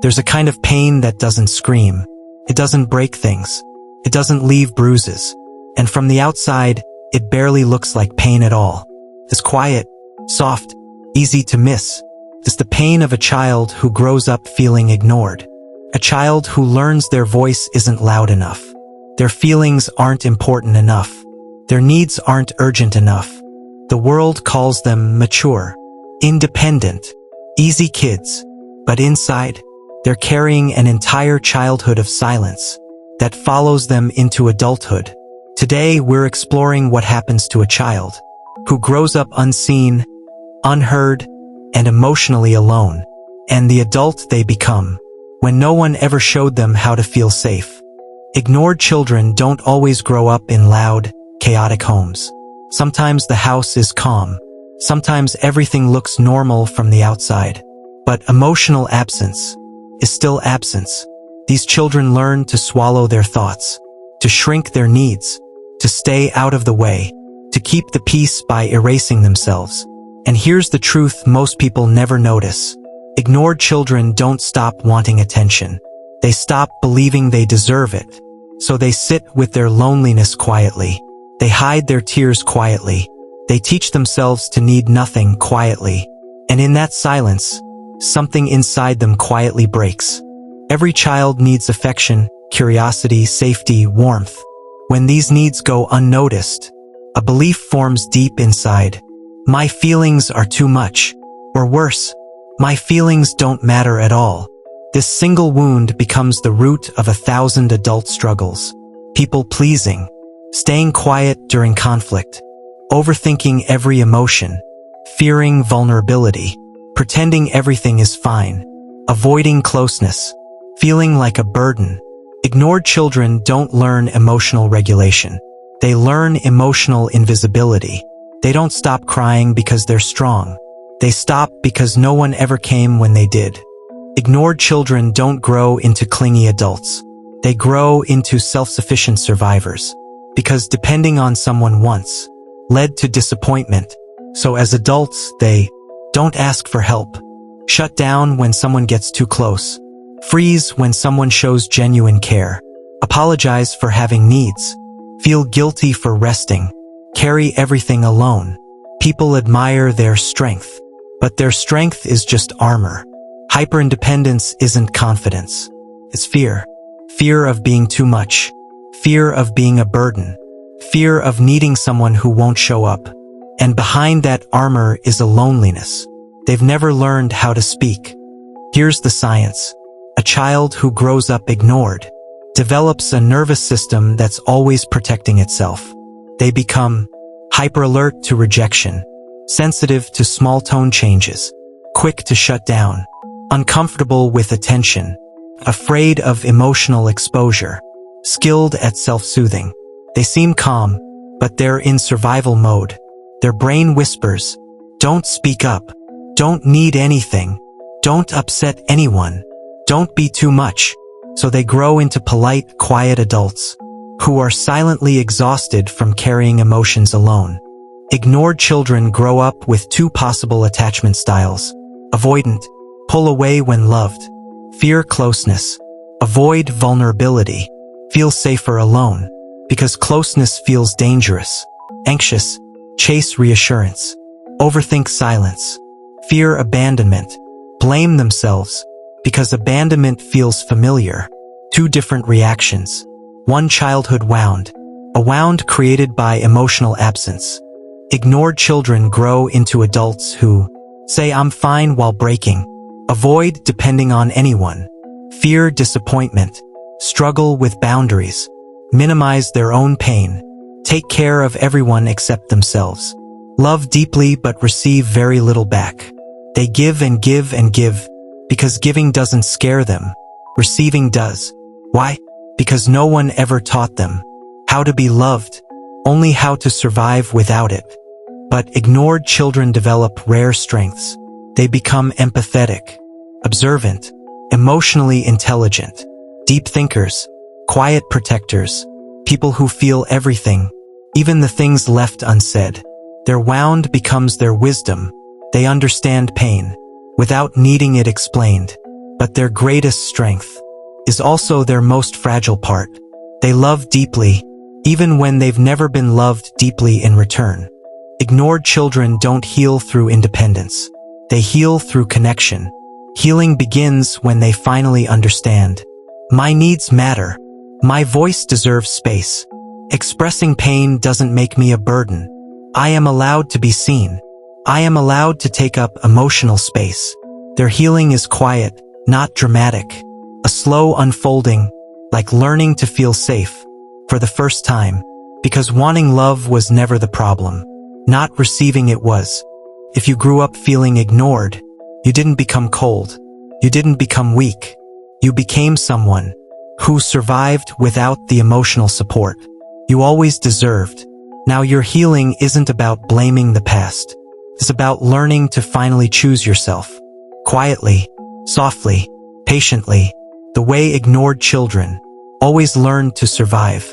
There's a kind of pain that doesn't scream. It doesn't break things. It doesn't leave bruises. And from the outside, it barely looks like pain at all. It's quiet, soft, easy to miss. It's the pain of a child who grows up feeling ignored. A child who learns their voice isn't loud enough. Their feelings aren't important enough. Their needs aren't urgent enough. The world calls them mature, independent, easy kids. But inside, they're carrying an entire childhood of silence that follows them into adulthood. Today, we're exploring what happens to a child who grows up unseen, unheard, and emotionally alone, and the adult they become when no one ever showed them how to feel safe. Ignored children don't always grow up in loud, chaotic homes. Sometimes the house is calm. Sometimes everything looks normal from the outside. But emotional absence is still absence. These children learn to swallow their thoughts, to shrink their needs, to stay out of the way, to keep the peace by erasing themselves. And here's the truth most people never notice. Ignored children don't stop wanting attention. They stop believing they deserve it. So they sit with their loneliness quietly. They hide their tears quietly. They teach themselves to need nothing quietly. And in that silence, something inside them quietly breaks. Every child needs affection, curiosity, safety, warmth. When these needs go unnoticed, a belief forms deep inside. My feelings are too much. Or worse, my feelings don't matter at all. This single wound becomes the root of 1,000 adult struggles. People-pleasing, staying quiet during conflict, overthinking every emotion, fearing vulnerability, pretending everything is fine, avoiding closeness, feeling like a burden. Ignored children don't learn emotional regulation. They learn emotional invisibility. They don't stop crying because they're strong. They stop because no one ever came when they did. Ignored children don't grow into clingy adults. They grow into self-sufficient survivors. Because depending on someone once led to disappointment. So as adults, they don't ask for help, shut down when someone gets too close, freeze when someone shows genuine care, apologize for having needs, feel guilty for resting, carry everything alone. People admire their strength, but their strength is just armor. Hyperindependence isn't confidence. It's fear. Fear of being too much. Fear of being a burden. Fear of needing someone who won't show up. And behind that armor is a loneliness. They've never learned how to speak. Here's the science. A child who grows up ignored develops a nervous system that's always protecting itself. They become hyper-alert to rejection, sensitive to small tone changes, quick to shut down, uncomfortable with attention, afraid of emotional exposure, skilled at self-soothing. They seem calm, but they're in survival mode. Their brain whispers, don't speak up, don't need anything, don't upset anyone, don't be too much. So they grow into polite, quiet adults who are silently exhausted from carrying emotions alone. Ignored children grow up with two possible attachment styles. Avoidant, pull away when loved, fear closeness, avoid vulnerability, feel safer alone, because closeness feels dangerous. Anxious, chase reassurance, overthink silence, fear abandonment, blame themselves, because abandonment feels familiar. Two different reactions. One childhood wound, a wound created by emotional absence. Ignored children grow into adults who say I'm fine while breaking, avoid depending on anyone, fear disappointment, struggle with boundaries, minimize their own pain, take care of everyone except themselves, love deeply but receive very little back. They give and give and give, because giving doesn't scare them, receiving does. Why? Because no one ever taught them how to be loved, only how to survive without it. But ignored children develop rare strengths. They become empathetic, observant, emotionally intelligent, deep thinkers, quiet protectors, people who feel everything, even the things left unsaid. Their wound becomes their wisdom. They understand pain without needing it explained. but their greatest strength is also their most fragile part. They love deeply, even when they've never been loved deeply in return. Ignored children don't heal through independence. They heal through connection. Healing begins when they finally understand. My needs matter. My voice deserves space. Expressing pain doesn't make me a burden. I am allowed to be seen. I am allowed to take up emotional space. Their healing is quiet, not dramatic. A slow unfolding, like learning to feel safe for the first time, because wanting love was never the problem. Not receiving it was. If you grew up feeling ignored, you didn't become cold. You didn't become weak. You became someone who survived without the emotional support you always deserved. Now your healing isn't about blaming the past. It's about learning to finally choose yourself. Quietly, softly, patiently, the way ignored children always learned to survive.